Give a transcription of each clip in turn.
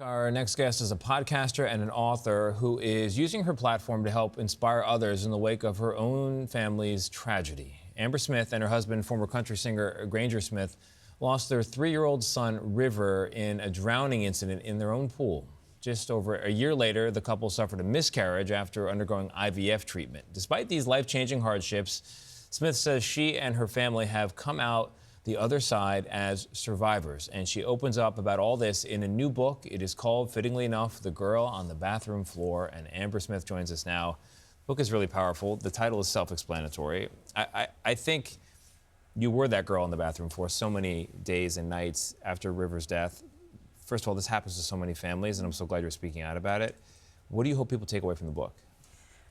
Our next guest is a podcaster and an author who is using her platform to help inspire others in the wake of her own family's tragedy. Amber Smith and her husband, former country singer Granger Smith, lost their 3-year-old son, River, in a drowning incident in their own pool. Just over a year later, the couple suffered a miscarriage after undergoing IVF treatment. Despite these life-changing hardships, Smith says she and her family have come out the other side as survivors, and she opens up about all this in a new book. It is called, fittingly enough, The Girl on the Bathroom Floor, and Amber Smith joins us now. The book is really powerful. The title is self-explanatory. I think you were that girl on the bathroom floor so many days and nights after River's death. First of all, this happens to so many families, and I'm so glad you're speaking out about it. What do you hope people take away from the book?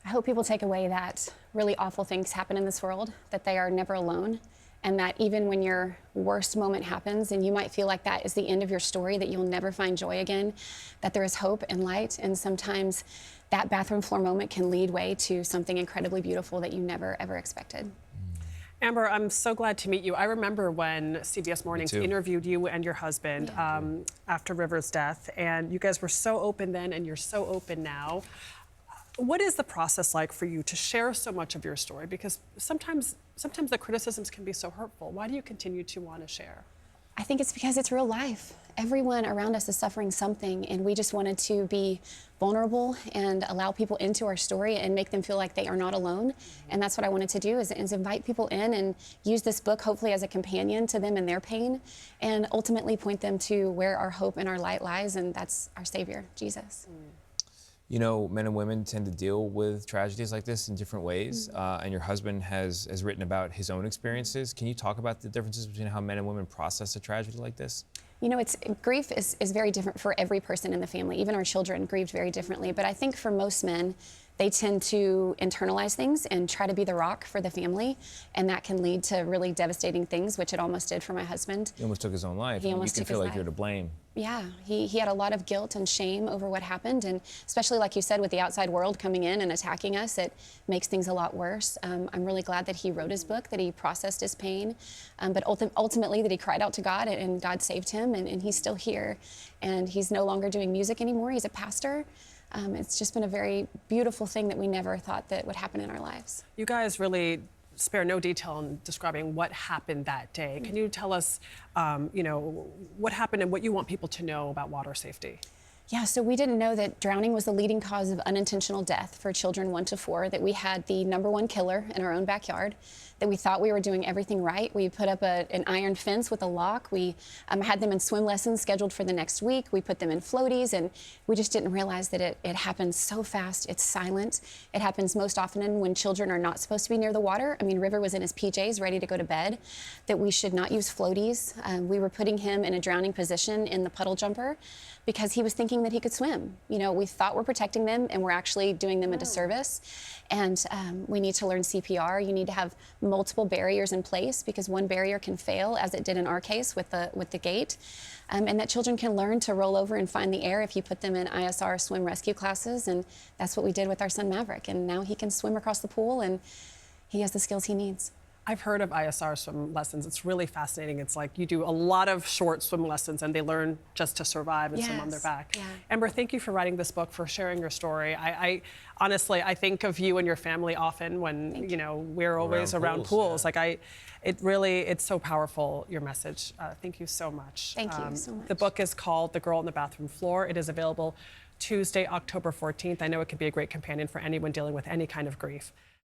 I hope people take away that really awful things happen in this world, that they are never alone, and that even when your worst moment happens and you might feel like that is the end of your story, that you'll never find joy again, that there is hope and light, and sometimes that bathroom floor moment can lead way to something incredibly beautiful that you never, ever expected. Amber, I'm so glad to meet you. I remember when CBS Mornings interviewed you and your husband after River's death, and you guys were so open then and you're so open now. What is the process like for you to share so much of your story? Because sometimes the criticisms can be so hurtful. Why do you continue to want to share? I think it's because it's real life. Everyone around us is suffering something, and we just wanted to be vulnerable and allow people into our story and make them feel like they are not alone. And that's what I wanted to do, is invite people in and use this book hopefully as a companion to them in their pain, and ultimately point them to where our hope and our light lies, and that's our Savior, Jesus. You know, men and women tend to deal with tragedies like this in different ways, and your husband has written about his own experiences. Can you talk about the differences between how men and women process a tragedy like this? You know, grief is very different for every person in the family. Even our children grieved very differently. But I think for most men, they tend to internalize things and try to be the rock for the family, and that can lead to really devastating things, which it almost did for my husband. He almost took his own life. He almost you took can feel his like life. you're to blame. Yeah, he had a lot of guilt and shame over what happened, and especially, like you said, with the outside world coming in and attacking us, it makes things a lot worse. I'm really glad that he wrote his book, that he processed his pain, but ultimately that he cried out to God, and God saved him, and he's still here. And he's no longer doing music anymore. He's a pastor. It's just been a very beautiful thing that we never thought that would happen in our lives. You guys really spare no detail in describing what happened that day. Can you tell us, you know, what happened and what you want people to know about water safety? Yeah, so we didn't know that drowning was the leading cause of unintentional death for children 1 to 4, that we had the #1 killer in our own backyard, that we thought we were doing everything right. We put up an iron fence with a lock. We had them in swim lessons scheduled for the next week. We put them in floaties, and we just didn't realize that it happens so fast. It's silent. It happens most often when children are not supposed to be near the water. I mean, River was in his PJs ready to go to bed, that we should not use floaties. We were putting him in a drowning position in the puddle jumper because he was thinking that he could swim. You know, we thought we're protecting them, and we're actually doing them a disservice. And we need to learn CPR. You need to have multiple barriers in place, because one barrier can fail, as it did in our case with the gate. And that children can learn to roll over and find the air if you put them in ISR swim rescue classes. And that's what we did with our son Maverick. And now he can swim across the pool, and he has the skills he needs. I've heard of ISR swim lessons. It's really fascinating. It's like you do a lot of short swim lessons and they learn just to survive and swim on their back. Yeah. Amber, thank you for writing this book, for sharing your story. I honestly, I think of you and your family often when, you know, we're always around pools. Yeah. Like it's so powerful, your message. Thank you so much. Thank you so much. The book is called The Girl on the Bathroom Floor. It is available Tuesday, October 14th. I know it can be a great companion for anyone dealing with any kind of grief.